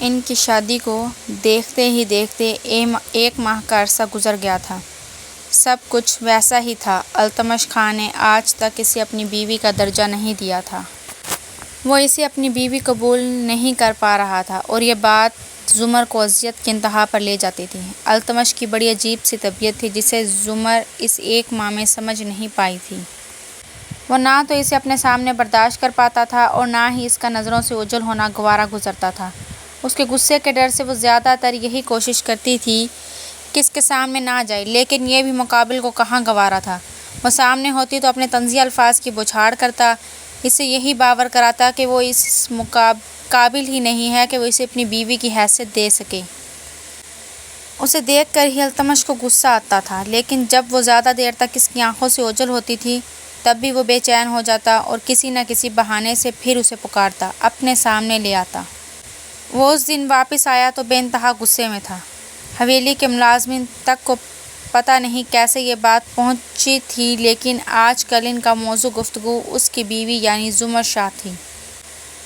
ان کی شادی کو دیکھتے ہی دیکھتے 1 ماہ کا عرصہ گزر گیا تھا۔ سب کچھ ویسا ہی تھا۔ التمش خان نے آج تک اسے اپنی بیوی کا درجہ نہیں دیا تھا۔ وہ اسے اپنی بیوی قبول نہیں کر پا رہا تھا اور یہ بات زمر کو اذیت کی انتہا پر لے جاتی تھی۔ التمش کی بڑی عجیب سی طبیعت تھی جسے زمر اس 1 ماہ میں سمجھ نہیں پائی تھی۔ وہ نہ تو اسے اپنے سامنے برداشت کر پاتا تھا اور نہ ہی اس کا نظروں سے اوجھل ہونا گوارا گزرتا تھا۔ اس کے غصے کے ڈر سے وہ زیادہ تر یہی کوشش کرتی تھی کہ اس کے سامنے نہ جائے، لیکن یہ بھی مقابل کو کہاں گوارا تھا۔ وہ سامنے ہوتی تو اپنے طنزیہ الفاظ کی بوچھاڑ کرتا، اسے یہی باور کراتا کہ وہ اس قابل ہی نہیں ہے کہ وہ اسے اپنی بیوی کی حیثیت دے سکے۔ اسے دیکھ کر ہی التمش کو غصہ آتا تھا، لیکن جب وہ زیادہ دیر تک اس کی آنکھوں سے اوجھل ہوتی تھی تب بھی وہ بے چین ہو جاتا اور کسی نہ کسی بہانے سے پھر اسے پکارتا، اپنے سامنے لے آتا۔ وہ اس دن واپس آیا تو بے انتہا غصے میں تھا۔ حویلی کے ملازمین تک کو پتہ نہیں کیسے یہ بات پہنچی تھی، لیکن آج کل ان کا موضوع گفتگو اس کی بیوی یعنی زمر شاہ تھی۔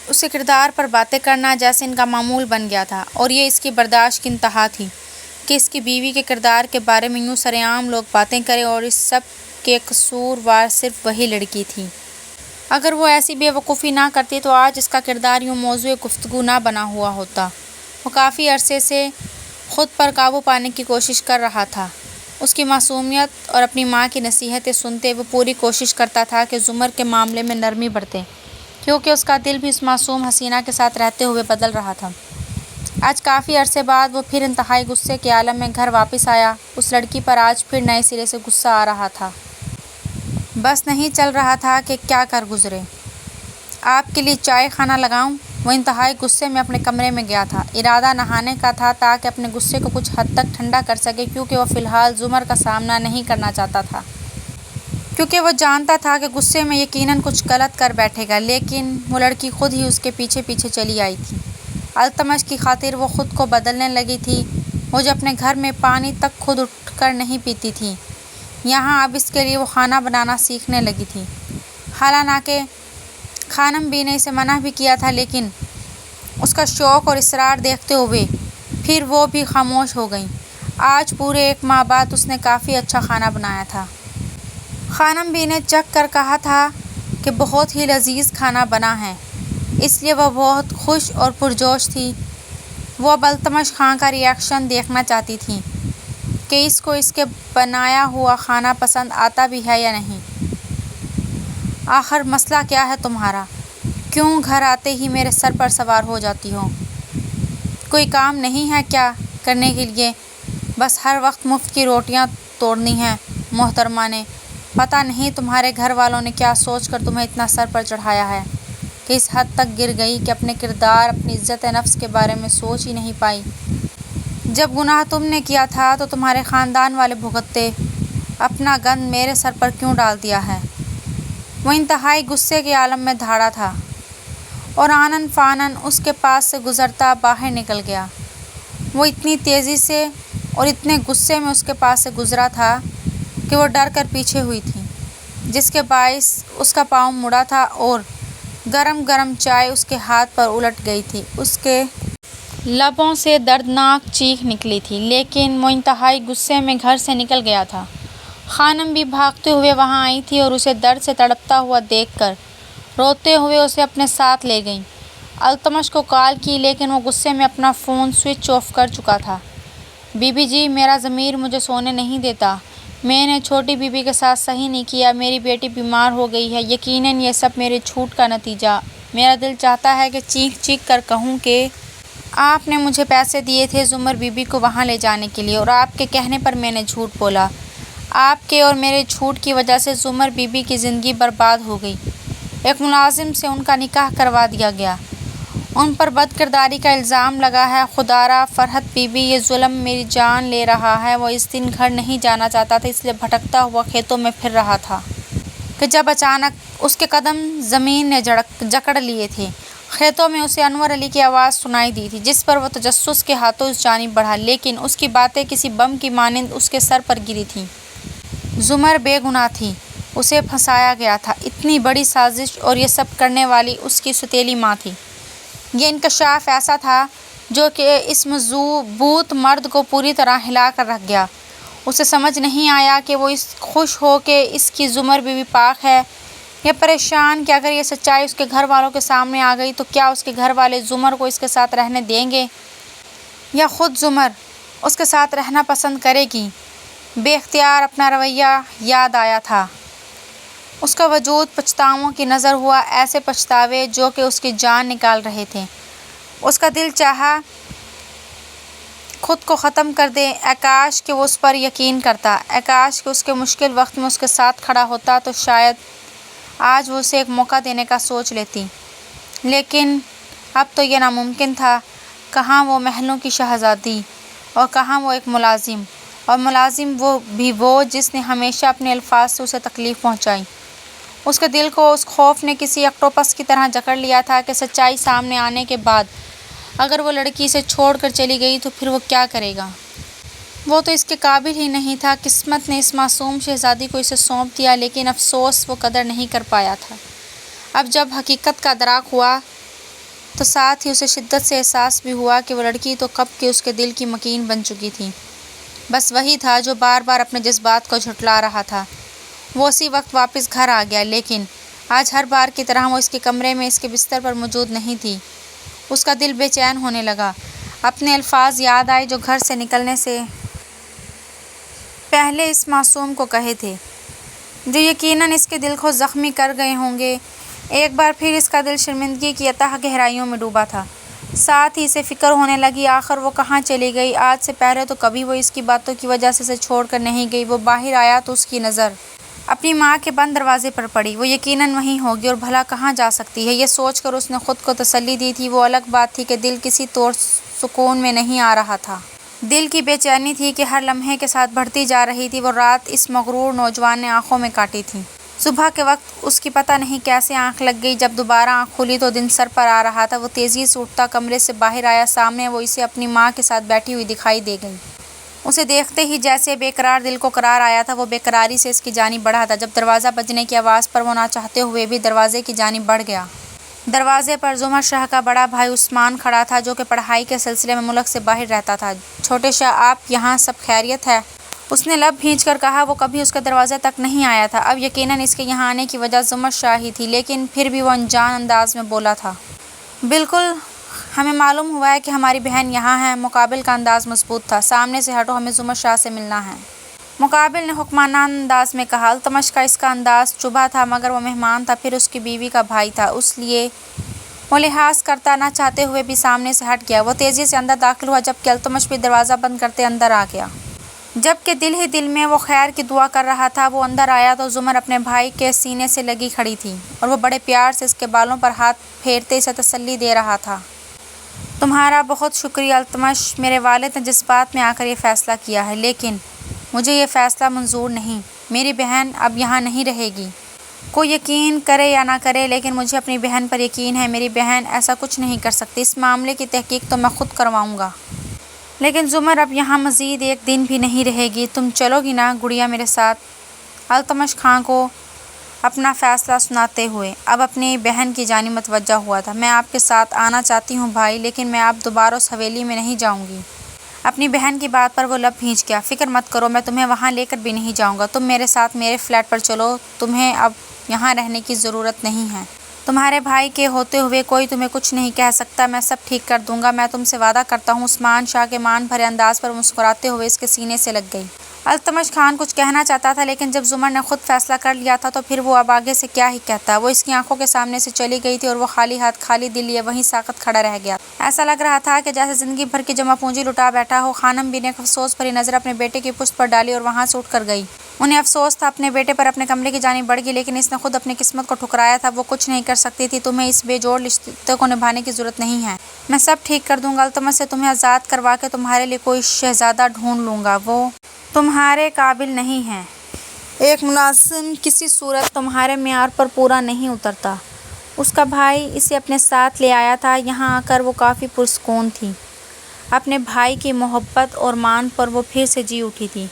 اس کے کردار پر باتیں کرنا جیسے ان کا معمول بن گیا تھا اور یہ اس کی برداشت کی انتہا تھی کہ اس کی بیوی کے کردار کے بارے میں یوں سرِ عام لوگ باتیں کریں اور اس سب کے قصوروار صرف وہی لڑکی تھی۔ اگر وہ ایسی بے وقوفی نہ کرتی تو آج اس کا کردار یوں موضوع گفتگو نہ بنا ہوا ہوتا۔ وہ کافی عرصے سے خود پر قابو پانے کی کوشش کر رہا تھا۔ اس کی معصومیت اور اپنی ماں کی نصیحتیں سنتے وہ پوری کوشش کرتا تھا کہ زمر کے معاملے میں نرمی برتے، کیونکہ اس کا دل بھی اس معصوم حسینہ کے ساتھ رہتے ہوئے بدل رہا تھا۔ آج کافی عرصے بعد وہ پھر انتہائی غصے کے عالم میں گھر واپس آیا۔ اس لڑکی پر آج پھر نئے سرے سے غصہ آ رہا تھا۔ بس نہیں چل رہا تھا کہ کیا کر گزرے۔ آپ کے لیے چائے خانہ لگاؤں؟ وہ انتہائی غصے میں اپنے کمرے میں گیا تھا۔ ارادہ نہانے کا تھا تاکہ اپنے غصے کو کچھ حد تک ٹھنڈا کر سکے، کیونکہ وہ فی الحال زمر کا سامنا نہیں کرنا چاہتا تھا، کیونکہ وہ جانتا تھا کہ غصے میں یقیناً کچھ غلط کر بیٹھے گا، لیکن وہ لڑکی خود ہی اس کے پیچھے پیچھے چلی آئی تھی۔ التمش کی خاطر وہ خود کو بدلنے لگی تھی۔ وہ جو اپنے گھر میں پانی تک خود اٹھ کر نہیں پیتی تھی، یہاں اب اس کے لیے وہ کھانا بنانا سیکھنے لگی تھی۔ حالانکہ خانم بی نے اسے منع بھی کیا تھا، لیکن اس کا شوق اور اصرار دیکھتے ہوئے پھر وہ بھی خاموش ہو گئیں۔ آج پورے 1 ماہ بعد اس نے کافی اچھا کھانا بنایا تھا۔ خانم بی نے چکھ کر کہا تھا کہ بہت ہی لذیذ کھانا بنا ہے، اس لیے وہ بہت خوش اور پرجوش تھی۔ وہ اب التمش خان کا ری ایکشن دیکھنا چاہتی تھی کہ اس کو اس کے بنایا ہوا کھانا پسند آتا بھی ہے یا نہیں۔ آخر مسئلہ کیا ہے تمہارا؟ کیوں گھر آتے ہی میرے سر پر سوار ہو جاتی ہو؟ کوئی کام نہیں ہے کیا کرنے کے لیے؟ بس ہر وقت مفت کی روٹیاں توڑنی ہیں۔ محترمہ نے پتہ نہیں تمہارے گھر والوں نے کیا سوچ کر تمہیں اتنا سر پر چڑھایا ہے کہ اس حد تک گر گئی کہ اپنے کردار، اپنی عزت نفس کے بارے میں سوچ ہی نہیں پائی۔ جب گناہ تم نے کیا تھا تو تمہارے خاندان والے بھگتے، اپنا گند میرے سر پر کیوں ڈال دیا ہے؟ وہ انتہائی غصے کے عالم میں دھاڑا تھا اور آنن فانن اس کے پاس سے گزرتا باہر نکل گیا۔ وہ اتنی تیزی سے اور اتنے غصے میں اس کے پاس سے گزرا تھا کہ وہ ڈر کر پیچھے ہوئی تھی، جس کے باعث اس کا پاؤں مڑا تھا اور گرم گرم چائے اس کے ہاتھ پر الٹ گئی تھی۔ اس کے لبوں سے دردناک چیخ نکلی تھی، لیکن وہ انتہائی غصے میں گھر سے نکل گیا تھا۔ خانم بھی بھاگتے ہوئے وہاں آئی تھی اور اسے درد سے تڑپتا ہوا دیکھ کر روتے ہوئے اسے اپنے ساتھ لے گئیں۔ التمش کو کال کی، لیکن وہ غصے میں اپنا فون سوئچ آف کر چکا تھا۔ بی بی جی، میرا ضمیر مجھے سونے نہیں دیتا۔ میں نے چھوٹی بی بی کے ساتھ صحیح نہیں کیا۔ میری بیٹی بیمار ہو گئی ہے۔ یقیناً یہ سب میرے جھوٹ کا نتیجہ۔ میرا دل چاہتا ہے کہ چیخ چیخ کر کہوں کہ آپ نے مجھے پیسے دیے تھے زمر بی بی کو وہاں لے جانے کے لیے اور آپ کے کہنے پر میں نے جھوٹ بولا۔ آپ کے اور میرے جھوٹ کی وجہ سے زمر بی بی کی زندگی برباد ہو گئی۔ ایک ملازم سے ان کا نکاح کروا دیا گیا۔ ان پر بد کرداری کا الزام لگا ہے۔ خدارا فرحت بی بی، یہ ظلم میری جان لے رہا ہے۔ وہ اس دن گھر نہیں جانا چاہتا تھا، اس لیے بھٹکتا ہوا کھیتوں میں پھر رہا تھا کہ جب اچانک اس کے قدم زمین نے جکڑ لیے تھے۔ کھیتوں میں اسے انور علی کی آواز سنائی دی تھی، جس پر وہ تجسس کے ہاتھوں اس جانب بڑھا، لیکن اس کی باتیں کسی بم کی مانند اس کے سر پر گری تھیں۔ زمر بے گناہ تھی، اسے پھنسایا گیا تھا۔ اتنی بڑی سازش اور یہ سب کرنے والی اس کی سوتیلی ماں تھی۔ یہ انکشاف ایسا تھا جو کہ اس مضبوط مرد کو پوری طرح ہلا کر رکھ گیا۔ اسے سمجھ نہیں آیا کہ وہ خوش ہو کہ اس کی زمر بیوی پاک ہے، یا پریشان کہ اگر یہ سچائی اس کے گھر والوں کے سامنے آ گئی تو کیا اس کے گھر والے زمر کو اس کے ساتھ رہنے دیں گے، یا خود زمر اس کے ساتھ رہنا پسند کرے گی۔ بے اختیار اپنا رویہ یاد آیا تھا۔ اس کا وجود پچھتاووں کی نظر ہوا، ایسے پچھتاوے جو کہ اس کی جان نکال رہے تھے۔ اس کا دل چاہا خود کو ختم کر دے۔ اے کاش کہ وہ اس پر یقین کرتا، اے کاش کہ اس کے مشکل وقت میں اس کے ساتھ کھڑا ہوتا تو شاید آج وہ اسے ایک موقع دینے کا سوچ لیتی، لیکن اب تو یہ ناممکن تھا۔ کہاں وہ محلوں کی شہزادی، اور کہاں وہ ایک ملازم، اور ملازم وہ جس نے ہمیشہ اپنے الفاظ سے اسے تکلیف پہنچائی۔ اس کے دل کو اس خوف نے کسی آکٹوپس کی طرح جکڑ لیا تھا کہ سچائی سامنے آنے کے بعد اگر وہ لڑکی اسے چھوڑ کر چلی گئی تو پھر وہ کیا کرے گا۔ وہ تو اس کے قابل ہی نہیں تھا۔ قسمت نے اس معصوم شہزادی کو اسے سونپ دیا، لیکن افسوس وہ قدر نہیں کر پایا تھا۔ اب جب حقیقت کا ادراک ہوا تو ساتھ ہی اسے شدت سے احساس بھی ہوا کہ وہ لڑکی تو کب کی اس کے دل کی مکین بن چکی تھی۔ بس وہی تھا جو بار بار اپنے جذبات کو جھٹلا رہا تھا۔ وہ اسی وقت واپس گھر آ گیا، لیکن آج ہر بار کی طرح وہ اس کے کمرے میں اس کے بستر پر موجود نہیں تھی۔ اس کا دل بے چین ہونے لگا۔ اپنے الفاظ یاد آئے جو گھر سے نکلنے سے پہلے اس معصوم کو کہے تھے، جو یقیناً اس کے دل کو زخمی کر گئے ہوں گے۔ ایک بار پھر اس کا دل شرمندگی کی اتھاہ گہرائیوں میں ڈوبا تھا۔ ساتھ ہی اسے فکر ہونے لگی آخر وہ کہاں چلی گئی۔ آج سے پہلے تو کبھی وہ اس کی باتوں کی وجہ سے اسے چھوڑ کر نہیں گئی۔ وہ باہر آیا تو اس کی نظر اپنی ماں کے بند دروازے پر پڑی۔ وہ یقیناً وہیں ہوگی، اور بھلا کہاں جا سکتی ہے، یہ سوچ کر اس نے خود کو تسلی دی تھی۔ وہ الگ بات تھی کہ دل کسی طور سکون میں نہیں آ رہا تھا۔ دل کی بے چینی تھی کہ ہر لمحے کے ساتھ بڑھتی جا رہی تھی۔ وہ رات اس مغرور نوجوان نے آنکھوں میں کاٹی تھی۔ صبح کے وقت اس کی پتہ نہیں کیسے آنکھ لگ گئی۔ جب دوبارہ آنکھ کھلی تو دن سر پر آ رہا تھا۔ وہ تیزی سے اٹھتا کمرے سے باہر آیا۔ سامنے وہ اسے اپنی ماں کے ساتھ بیٹھی ہوئی دکھائی دے گئی۔ اسے دیکھتے ہی جیسے بے قرار دل کو قرار آیا تھا، وہ بے قراری سے اس کی جانب بڑھا تھا۔ جب دروازہ بجنے کی آواز پر وہ نہ چاہتے ہوئے بھی دروازے کی جانب بڑھ گیا۔ دروازے پر زمر شاہ کا بڑا بھائی عثمان کھڑا تھا، جو کہ پڑھائی کے سلسلے میں ملک سے باہر رہتا تھا۔ چھوٹے شاہ، آپ یہاں سب خیریت ہے؟ اس نے لب بھینچ کر کہا۔ وہ کبھی اس کے دروازے تک نہیں آیا تھا۔ اب یقیناً اس کے یہاں آنے کی وجہ زمر شاہ ہی تھی، لیکن پھر بھی وہ انجان انداز میں بولا تھا۔ بالکل، ہمیں معلوم ہوا ہے کہ ہماری بہن یہاں ہے۔ مقابل کا انداز مضبوط تھا۔ سامنے سے ہٹو، ہمیں زمر شاہ سے ملنا ہے۔ مقابل نے حکمرانہ انداز میں کہا۔ التمش کا اس کا انداز چبھا تھا، مگر وہ مہمان تھا، پھر اس کی بیوی کا بھائی تھا، اس لیے وہ لحاظ کرتا نہ چاہتے ہوئے بھی سامنے سے ہٹ گیا۔ وہ تیزی سے اندر داخل ہوا، جبکہ التمش بھی دروازہ بند کرتے اندر آ گیا۔ جبکہ دل ہی دل میں وہ خیر کی دعا کر رہا تھا، وہ اندر آیا تو زمر اپنے بھائی کے سینے سے لگی کھڑی تھی، اور وہ بڑے پیار سے اس کے بالوں پر ہاتھ پھیرتے اسے تسلی دے رہا تھا۔ تمہارا بہت شکریہ التمش۔ میرے والد نے جس بات میں آ کر یہ فیصلہ کیا ہے، لیکن مجھے یہ فیصلہ منظور نہیں۔ میری بہن اب یہاں نہیں رہے گی۔ کوئی یقین کرے یا نہ کرے، لیکن مجھے اپنی بہن پر یقین ہے۔ میری بہن ایسا کچھ نہیں کر سکتی۔ اس معاملے کی تحقیق تو میں خود کرواؤں گا۔ لیکن زمر اب یہاں مزید ایک دن بھی نہیں رہے گی۔ تم چلو گی نا گڑیا میرے ساتھ؟ التمش خان کو اپنا فیصلہ سناتے ہوئے اب اپنی بہن کی جانب متوجہ ہوا تھا۔ میں آپ کے ساتھ آنا چاہتی ہوں بھائی، لیکن میں اب دوبارہ اس حویلی میں نہیں جاؤں گی۔ اپنی بہن کی بات پر وہ لب بھینچ گیا۔ فکر مت کرو، میں تمہیں وہاں لے کر بھی نہیں جاؤں گا۔ تم میرے ساتھ میرے فلیٹ پر چلو، تمہیں اب یہاں رہنے کی ضرورت نہیں ہے۔ تمہارے بھائی کے ہوتے ہوئے کوئی تمہیں کچھ نہیں کہہ سکتا۔ میں سب ٹھیک کر دوں گا، میں تم سے وعدہ کرتا ہوں۔ عثمان شاہ کے مان بھرے انداز پر مسکراتے ہوئے اس کے سینے سے لگ گئی۔ التمش خان کچھ کہنا چاہتا تھا، لیکن جب زمر نے خود فیصلہ کر لیا تھا تو پھر وہ اب آگے سے کیا ہی کہتا۔ وہ اس کی آنکھوں کے سامنے سے چلی گئی تھی، اور وہ خالی ہاتھ خالی دل لیے وہیں ساکت کھڑا رہ گیا۔ ایسا لگ رہا تھا کہ جیسے زندگی بھر کی جمع پونجی لٹا بیٹھا ہو۔ خانم بھی نے ایک افسوس بھری نظر اپنے بیٹے کی پشت پر ڈالی اور وہاں سے اٹھ کر گئی۔ انہیں افسوس تھا اپنے بیٹے پر، اپنے کمرے کی جانب بڑھ گئی، لیکن اس نے خود اپنی قسمت کو ٹھکرایا تھا۔ وہ کچھ نہیں کر سکتی تھی۔ تمہیں اس بے جوڑ رشتے کو نبھانے کی ضرورت نہیں ہے۔ میں سب ٹھیک کر دوں گا۔ التمش سے تمہیں آزاد کروا کے تمہارے لیے کوئی شہزادہ ڈھونڈ لوں گا۔ وہ تمہارے قابل نہیں ہے۔ ایک ملازم کسی صورت تمہارے معیار پر پورا نہیں اترتا۔ اس کا بھائی اسے اپنے ساتھ لے آیا تھا۔ یہاں آ کر وہ کافی پرسکون تھی۔ اپنے بھائی کی محبت اور مان پر وہ پھر سے جی اٹھی تھی۔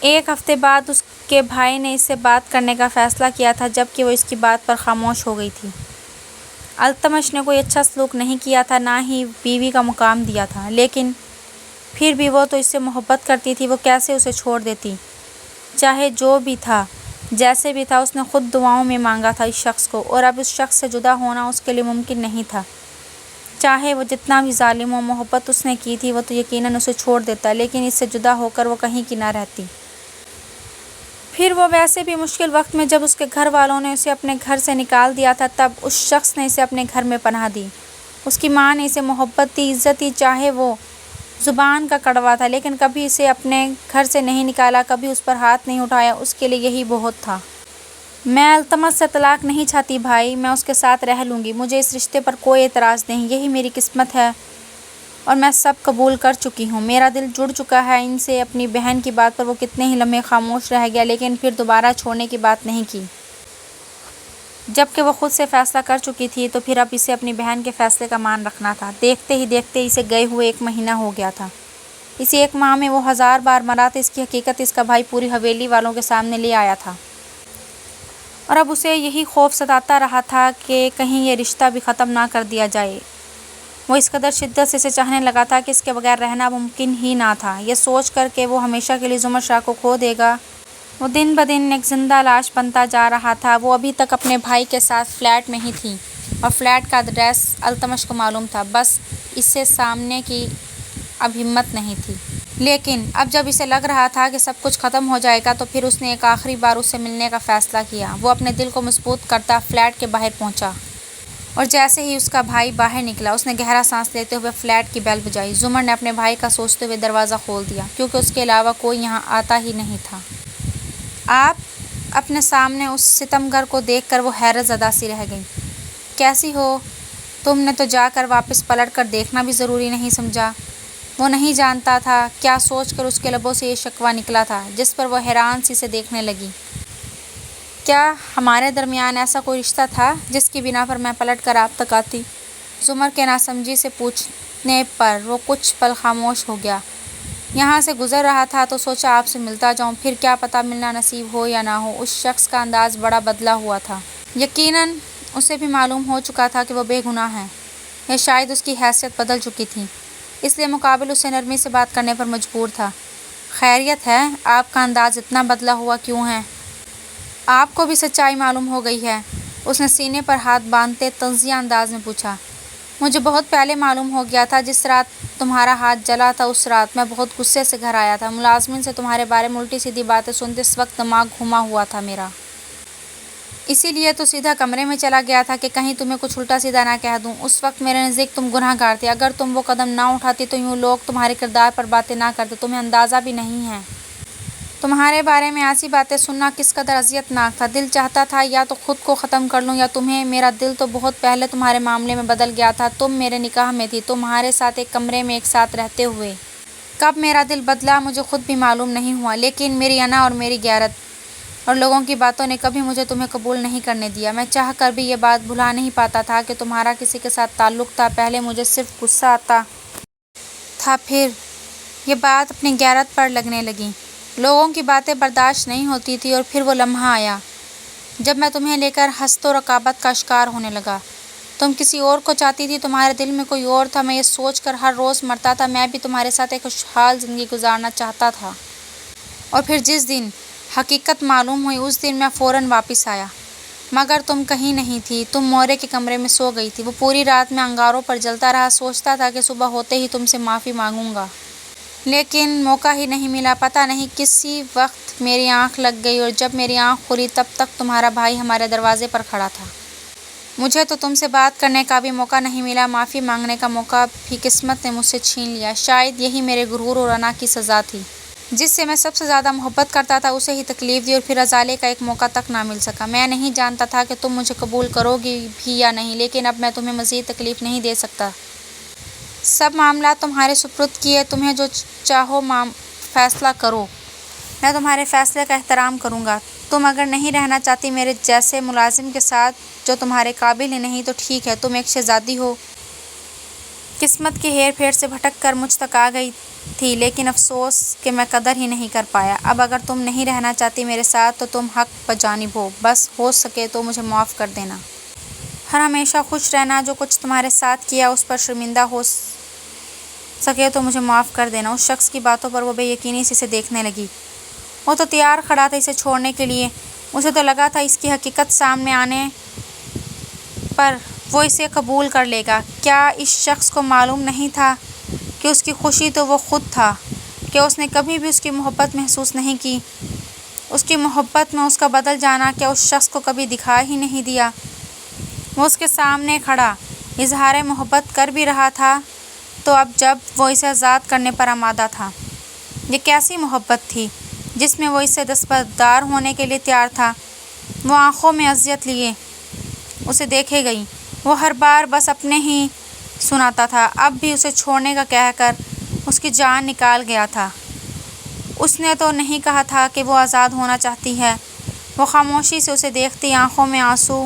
ایک ہفتے بعد اس کے بھائی نے اس سے بات کرنے کا فیصلہ کیا تھا، جبکہ وہ اس کی بات پر خاموش ہو گئی تھی۔ التمش نے کوئی اچھا سلوک نہیں کیا تھا، نہ ہی بیوی کا مقام دیا تھا، لیکن پھر بھی وہ تو اس سے محبت کرتی تھی، وہ کیسے اسے چھوڑ دیتی؟ چاہے جو بھی تھا، جیسے بھی تھا، اس نے خود دعاؤں میں مانگا تھا اس شخص کو، اور اب اس شخص سے جدا ہونا اس کے لیے ممکن نہیں تھا۔ چاہے وہ جتنا بھی ظالم ہو، محبت اس نے کی تھی، وہ تو یقیناً اسے چھوڑ دیتا، لیکن اس سے جدا ہو کر وہ کہیں کی نہ رہتی۔ پھر وہ ویسے بھی مشکل وقت میں جب اس کے گھر والوں نے اسے اپنے گھر سے نکال دیا تھا، تب اس شخص نے اسے اپنے گھر میں پناہ دی۔ اس کی ماں نے اسے محبت دی، عزت دی، چاہے وہ زبان کا کڑوا تھا، لیکن کبھی اسے اپنے گھر سے نہیں نکالا، کبھی اس پر ہاتھ نہیں اٹھایا، اس کے لیے یہی بہت تھا۔ میں التمش سے طلاق نہیں چاہتی بھائی، میں اس کے ساتھ رہ لوں گی، مجھے اس رشتے پر کوئی اعتراض نہیں، یہی میری قسمت ہے اور میں سب قبول کر چکی ہوں۔ میرا دل جڑ چکا ہے ان سے۔ اپنی بہن کی بات پر وہ کتنے ہی لمحے خاموش رہ گیا، لیکن پھر دوبارہ چھوڑنے کی بات نہیں کی۔ جبکہ وہ خود سے فیصلہ کر چکی تھی، تو پھر اب اسے اپنی بہن کے فیصلے کا مان رکھنا تھا۔ دیکھتے ہی دیکھتے اسے گئے ہوئے 1 مہینہ ہو گیا تھا۔ اسی 1 ماہ میں وہ 1000 بار مرا تھا۔ اس کی حقیقت اس کا بھائی پوری حویلی والوں کے سامنے لے آیا تھا، اور اب اسے یہی خوف ستاتا رہا تھا کہ کہیں یہ رشتہ بھی ختم نہ کر دیا جائے۔ وہ اس قدر شدت سے اسے چاہنے لگا تھا کہ اس کے بغیر رہنا ممکن ہی نہ تھا۔ یہ سوچ کر کہ وہ ہمیشہ کے لیے زمر شاہ کو کھو دے گا، وہ دن بدن ایک زندہ لاش بنتا جا رہا تھا۔ وہ ابھی تک اپنے بھائی کے ساتھ فلیٹ میں ہی تھی، اور فلیٹ کا ایڈریس التمش کو معلوم تھا، بس اسے سامنے کی اب ہمت نہیں تھی۔ لیکن اب جب اسے لگ رہا تھا کہ سب کچھ ختم ہو جائے گا، تو پھر اس نے ایک آخری بار اس سے ملنے کا فیصلہ کیا۔ وہ اپنے دل کو مضبوط کرتا فلیٹ کے باہر پہنچا، اور جیسے ہی اس کا بھائی باہر نکلا، اس نے گہرا سانس لیتے ہوئے فلیٹ کی بیل بجائی۔ زمر نے اپنے بھائی کا سوچتے ہوئے دروازہ کھول دیا، کیونکہ اس کے علاوہ کوئی یہاں آتا ہی نہیں تھا۔ آپ اپنے سامنے اس ستمگر کو دیکھ کر وہ حیرت زدہ سی رہ گئی۔ کیسی ہو تم نے تو جا کر واپس پلٹ کر دیکھنا بھی ضروری نہیں سمجھا؟ وہ نہیں جانتا تھا کیا سوچ کر اس کے لبوں سے یہ شکوہ نکلا تھا، جس پر وہ حیران سی سے دیکھنے لگی۔ کیا ہمارے درمیان ایسا کوئی رشتہ تھا جس کی بنا پر میں پلٹ کر آپ تک آتی؟ زمر کے ناسمجھی سے پوچھنے پر وہ کچھ پل خاموش ہو گیا۔ یہاں سے گزر رہا تھا تو سوچا آپ سے ملتا جاؤں، پھر کیا پتہ ملنا نصیب ہو یا نہ ہو۔ اس شخص کا انداز بڑا بدلا ہوا تھا۔ یقیناً اسے بھی معلوم ہو چکا تھا کہ وہ بے گناہ ہے، یا شاید اس کی حیثیت بدل چکی تھی، اس لیے مقابل اسے نرمی سے بات کرنے پر مجبور تھا۔ خیریت ہے؟ آپ کا انداز اتنا بدلا ہوا کیوں ہے؟ آپ کو بھی سچائی معلوم ہو گئی ہے؟ اس نے سینے پر ہاتھ باندھتے طنزیہ انداز میں پوچھا۔ مجھے بہت پہلے معلوم ہو گیا تھا، جس رات تمہارا ہاتھ جلا تھا اس رات میں بہت غصے سے گھر آیا تھا۔ ملازمین سے تمہارے بارے میں الٹی سیدھی باتیں سنتے اس وقت دماغ گھوما ہوا تھا میرا، اسی لیے تو سیدھا کمرے میں چلا گیا تھا کہ کہیں تمہیں کچھ الٹا سیدھا نہ کہہ دوں۔ اس وقت میرے نزدیک تم گناہ گار تھے، اگر تم وہ قدم نہ اٹھاتی تو یوں لوگ تمہارے کردار پر باتیں نہ کرتے۔ تمہیں اندازہ بھی نہیں ہے تمہارے بارے میں ایسی باتیں سننا کس قدر اذیت ناک تھا۔ دل چاہتا تھا یا تو خود کو ختم کر لوں یا تمہیں۔ میرا دل تو بہت پہلے تمہارے معاملے میں بدل گیا تھا، تم میرے نکاح میں تھی، تمہارے ساتھ ایک کمرے میں ایک ساتھ رہتے ہوئے۔ کب میرا دل بدلا مجھے خود بھی معلوم نہیں ہوا، لیکن میری انا اور میری غیرت اور لوگوں کی باتوں نے کبھی مجھے تمہیں قبول نہیں کرنے دیا۔ میں چاہ کر بھی یہ بات بھلا نہیں پاتا تھا کہ تمہارا کسی کے ساتھ تعلق تھا۔ پہلے مجھے صرف غصہ آتا تھا، پھر یہ بات اپنی غیرت پر لگنے لگی۔ لوگوں کی باتیں برداشت نہیں ہوتی تھی، اور پھر وہ لمحہ آیا جب میں تمہیں لے کر حسد و رقابت کا شکار ہونے لگا۔ تم کسی اور کو چاہتی تھی، تمہارے دل میں کوئی اور تھا۔ میں یہ سوچ کر ہر روز مرتا تھا میں بھی تمہارے ساتھ ایک خوشحال زندگی گزارنا چاہتا تھا، اور پھر جس دن حقیقت معلوم ہوئی اس دن میں فوراً واپس آیا، مگر تم کہیں نہیں تھی۔ تم مورے کے کمرے میں سو گئی تھی۔ وہ پوری رات میں انگاروں پر جلتا رہا، سوچتا تھا کہ صبح ہوتے ہی تم سے معافی مانگوں گا، لیکن موقع ہی نہیں ملا۔ پتہ نہیں کسی وقت میری آنکھ لگ گئی، اور جب میری آنکھ کھلی تب تک تمہارا بھائی ہمارے دروازے پر کھڑا تھا۔ مجھے تو تم سے بات کرنے کا بھی موقع نہیں ملا، معافی مانگنے کا موقع بھی قسمت نے مجھ سے چھین لیا۔ شاید یہی میرے غرور اور انا کی سزا تھی۔ جس سے میں سب سے زیادہ محبت کرتا تھا اسے ہی تکلیف دی، اور پھر ازالے کا ایک موقع تک نہ مل سکا۔ میں نہیں جانتا تھا کہ تم مجھے قبول کرو گی بھی یا نہیں، لیکن اب میں تمہیں مزید تکلیف نہیں دے سکتا۔ سب معاملات تمہارے سپرد کیے، تمہیں جو چاہو فیصلہ کرو، میں تمہارے فیصلے کا احترام کروں گا۔ تم اگر نہیں رہنا چاہتی میرے جیسے ملازم کے ساتھ جو تمہارے قابل ہی نہیں، تو ٹھیک ہے، تم ایک شہزادی ہو، قسمت کی ہیر پھیر سے بھٹک کر مجھ تک آ گئی تھی، لیکن افسوس کہ میں قدر ہی نہیں کر پایا۔ اب اگر تم نہیں رہنا چاہتی میرے ساتھ تو تم حق بجانب ہو، بس ہو سکے تو مجھے معاف کر دینا۔ ہر ہمیشہ خوش رہنا، جو کچھ تمہارے ساتھ کیا اس پر شرمندہ ہو سکے تو مجھے معاف کر دینا۔ اس شخص کی باتوں پر وہ بے یقینی سے اسے دیکھنے لگی۔ وہ تو تیار کھڑا تھا اسے چھوڑنے کے لیے۔ اسے تو لگا تھا اس کی حقیقت سامنے آنے پر وہ اسے قبول کر لے گا۔ کیا اس شخص کو معلوم نہیں تھا کہ اس کی خوشی تو وہ خود تھا؟ کیا اس نے کبھی بھی اس کی محبت محسوس نہیں کی؟ اس کی محبت میں اس کا بدل جانا کیا اس شخص کو کبھی دکھائی ہی نہیں دیا؟ وہ اس کے سامنے کھڑا اظہار محبت کر بھی رہا تھا تو اب جب وہ اسے آزاد کرنے پر آمادہ تھا۔ یہ کیسی محبت تھی جس میں وہ اس سے دستبردار ہونے کے لیے تیار تھا؟ وہ آنکھوں میں اذیت لیے اسے دیکھے گئی۔ وہ ہر بار بس اپنے ہی سناتا تھا، اب بھی اسے چھوڑنے کا کہہ کر اس کی جان نکال گیا تھا۔ اس نے تو نہیں کہا تھا کہ وہ آزاد ہونا چاہتی ہے۔ وہ خاموشی سے اسے دیکھتی، آنکھوں میں آنسو،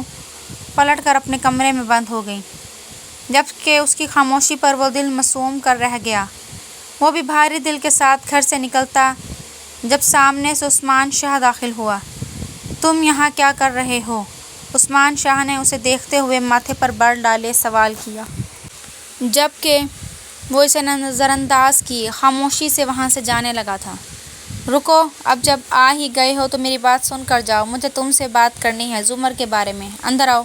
پلٹ کر اپنے کمرے میں بند ہو گئی۔ جبکہ اس کی خاموشی پر وہ دل معصوم کر رہ گیا۔ وہ بھی بھاری دل کے ساتھ گھر سے نکلتا جب سامنے سے عثمان شاہ داخل ہوا۔ تم یہاں کیا کر رہے ہو؟ عثمان شاہ نے اسے دیکھتے ہوئے ماتھے پر بر ڈالے سوال کیا۔ جبکہ وہ اسے نظر انداز کی خاموشی سے وہاں سے جانے لگا تھا۔ رکو، اب جب آ ہی گئے ہو تو میری بات سن کر جاؤ، مجھے تم سے بات کرنی ہے، زمر کے بارے میں۔ اندر آؤ۔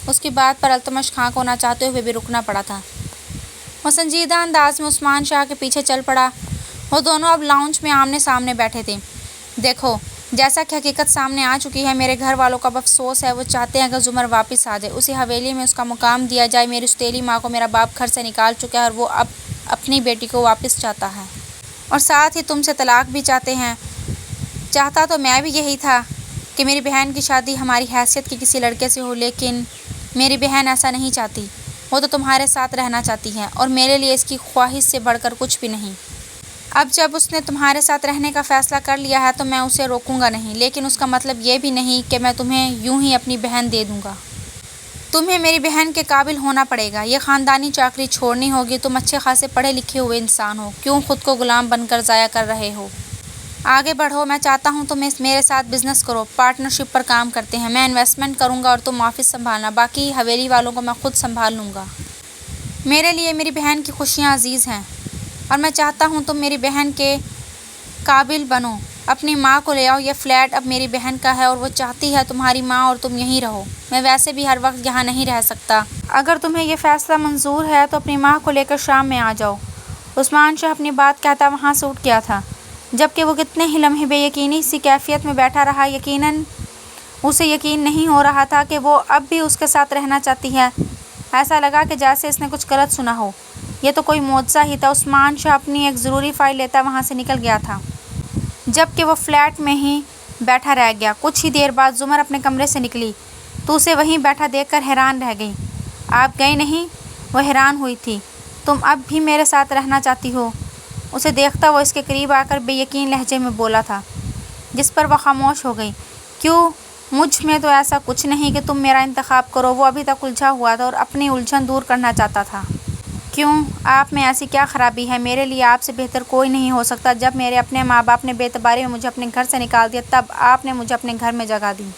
اس کی بات پر التمش خاں کو نہ چاہتے ہوئے بھی رکنا پڑا تھا۔ وہ سنجیدہ انداز میں عثمان شاہ کے پیچھے چل پڑا۔ وہ دونوں اب لاؤنج میں آمنے سامنے بیٹھے تھے۔ دیکھو، جیسا کہ حقیقت سامنے آ چکی ہے، میرے گھر والوں کو اب افسوس ہے۔ وہ چاہتے ہیں کہ زمر واپس آ جائے، اسے حویلی میں اس کا مقام دیا جائے۔ میری سوتیلی ماں کو میرا باپ گھر سے نکال چکا ہے اور وہ اب اپنی بیٹی کو واپس چاہتا ہے، اور ساتھ ہی تم سے طلاق بھی چاہتے ہیں۔ چاہتا تو میں بھی یہی تھا کہ میری بہن کی شادی ہماری حیثیت کے کسی لڑکے سے ہو، لیکن میری بہن ایسا نہیں چاہتی۔ وہ تو تمہارے ساتھ رہنا چاہتی ہے، اور میرے لیے اس کی خواہش سے بڑھ کر کچھ بھی نہیں۔ اب جب اس نے تمہارے ساتھ رہنے کا فیصلہ کر لیا ہے تو میں اسے روکوں گا نہیں، لیکن اس کا مطلب یہ بھی نہیں کہ میں تمہیں یوں ہی اپنی بہن دے دوں گا۔ تمہیں میری بہن کے قابل ہونا پڑے گا، یہ خاندانی چاکری چھوڑنی ہوگی۔ تم اچھے خاصے پڑھے لکھے ہوئے انسان ہو، کیوں خود کو غلام بن کر ضائع کر رہے ہو؟ آگے بڑھو، میں چاہتا ہوں تم میرے ساتھ بزنس کرو، پارٹنرشپ پر کام کرتے ہیں۔ میں انویسٹمنٹ کروں گا اور تم آفس سنبھالنا، باقی حویلی والوں کو میں خود سنبھال لوں گا۔ میرے لیے میری بہن کی خوشیاں عزیز ہیں، اور میں چاہتا ہوں تم میری بہن کے قابل بنو۔ اپنی ماں کو لے آؤ، یہ فلیٹ اب میری بہن کا ہے اور وہ چاہتی ہے تمہاری ماں اور تم یہیں رہو۔ میں ویسے بھی ہر وقت یہاں نہیں رہ سکتا۔ اگر تمہیں یہ فیصلہ منظور ہے تو اپنی ماں کو لے کر شام میں آ جاؤ۔ عثمان شاہ اپنی بات کہتا وہاں سے اٹھ گیا تھا، جبکہ وہ کتنے ہی لمحے بے یقینی سی کیفیت میں بیٹھا رہا۔ یقیناً اسے یقین نہیں ہو رہا تھا کہ وہ اب بھی اس کے ساتھ رہنا چاہتی ہے۔ ایسا لگا کہ جیسے اس نے کچھ غلط سنا ہو۔ یہ تو کوئی معجزہ ہی تھا۔ عثمان شاہ اپنی ایک ضروری فائل لیتا وہاں سے نکل گیا تھا، جبکہ وہ فلیٹ میں ہی بیٹھا رہ گیا۔ کچھ ہی دیر بعد زمر اپنے کمرے سے نکلی تو اسے وہیں بیٹھا دیکھ کر حیران رہ گئی۔ آپ گئے نہیں؟ وہ حیران ہوئی تھی۔ تم اب بھی میرے ساتھ رہنا چاہتی ہو؟ اسے دیکھتا وہ اس کے قریب آ کر بے یقین لہجے میں بولا تھا، جس پر وہ خاموش ہو گئی۔ کیوں؟ مجھ میں تو ایسا کچھ نہیں کہ تم میرا انتخاب کرو۔ وہ ابھی تک الجھا ہوا تھا اور اپنی الجھن دور کرنا چاہتا تھا۔ کیوں؟ آپ میں ایسی کیا خرابی ہے؟ میرے لیے آپ سے بہتر کوئی نہیں ہو سکتا۔ جب میرے اپنے ماں باپ نے بے اعتباری میں مجھے اپنے گھر سے نکال دیا، تب آپ نے مجھے اپنے گھر میں جگہ دی۔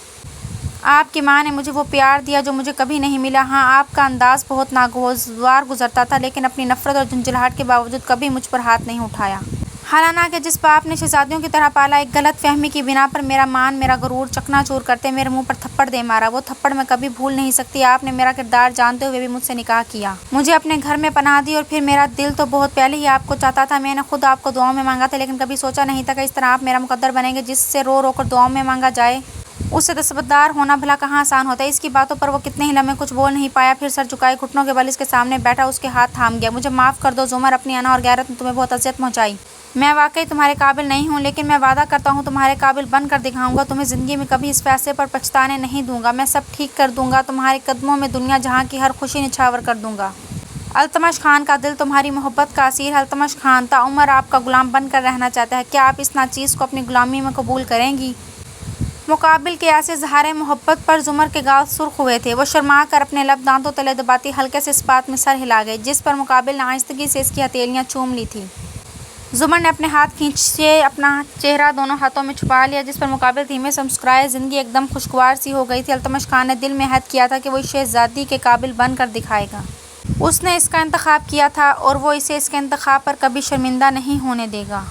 آپ کی ماں نے مجھے وہ پیار دیا جو مجھے کبھی نہیں ملا۔ ہاں، آپ کا انداز بہت ناگوار گزرتا تھا، لیکن اپنی نفرت اور جھنجھلاہٹ کے باوجود کبھی مجھ پر ہاتھ نہیں اٹھایا۔ حالانکہ جس باپ نے شہزادیوں کی طرح پالا، ایک غلط فہمی کی بنا پر میرا مان، میرا غرور چکنا چور کرتے میرے منہ پر تھپڑ دے مارا۔ وہ تھپڑ میں کبھی بھول نہیں سکتی۔ آپ نے میرا کردار جانتے ہوئے بھی مجھ سے نکاح کیا، مجھے اپنے گھر میں پناہ دی، اور پھر میرا دل تو بہت پہلے ہی آپ کو چاہتا تھا۔ میں نے خود آپ کو دعاؤں میں مانگا تھا، لیکن کبھی سوچا نہیں تھا کہ اس طرح آپ میرا مقدر بنیں گے، جس سے رو رو کر دعاؤں میں مانگا جائے۔ اس سے دستبردار ہونا بھلا کہاں آسان ہوتا ہے۔ اس کی باتوں پر وہ کتنے ہی لمحے کچھ بول نہیں پایا، پھر سر جھکائے گھٹنوں کے بل اس کے سامنے بیٹھا، اس کے ہاتھ تھام گیا۔ مجھے معاف کر دو زمر، اپنی انا اور غیرت نے تمہیں بہت اذیت پہنچائی۔ میں واقعی تمہارے قابل نہیں ہوں، لیکن میں وعدہ کرتا ہوں تمہارے قابل بن کر دکھاؤں گا۔ تمہیں زندگی میں کبھی اس فیصلے پر پچھتانے نہیں دوں گا۔ میں سب ٹھیک کر دوں گا۔ تمہارے قدموں میں دنیا جہاں کی ہر خوشی نچھاور کر دوں گا۔ التمش خان کا دل تمہاری محبت کا اسیر ہے۔ التمش خان تعمر آپ کا غلام بن کر رہنا چاہتا ہے۔ کیا آپ اس ناچیز کو اپنی غلامی میں قبول کریں گی؟ مقابل کے ایسے اظہار محبت پر زمر کے گال سرخ ہوئے تھے۔ وہ شرما کر اپنے لب دانتوں تلے دباتی ہلکے سے اس بات میں سر ہلا گئی جس پر مقابل نے آہستگی سے اس کی ہتھیلیاں چوم لی تھیں۔ زمر نے اپنے ہاتھ کھینچے اپنا چہرہ دونوں ہاتھوں میں چھپا لیا، جس پر مقابل دھیمے سے مسکرائے زندگی ایک دم خوشگوار سی ہو گئی تھی۔ التمش خان نے دل میں عہد کیا تھا کہ وہ اس شہزادی کے قابل بن کر دکھائے گا۔ اس نے اس کا انتخاب کیا تھا اور وہ اسے اس کے انتخاب پر کبھی شرمندہ نہیں ہونے دے گا۔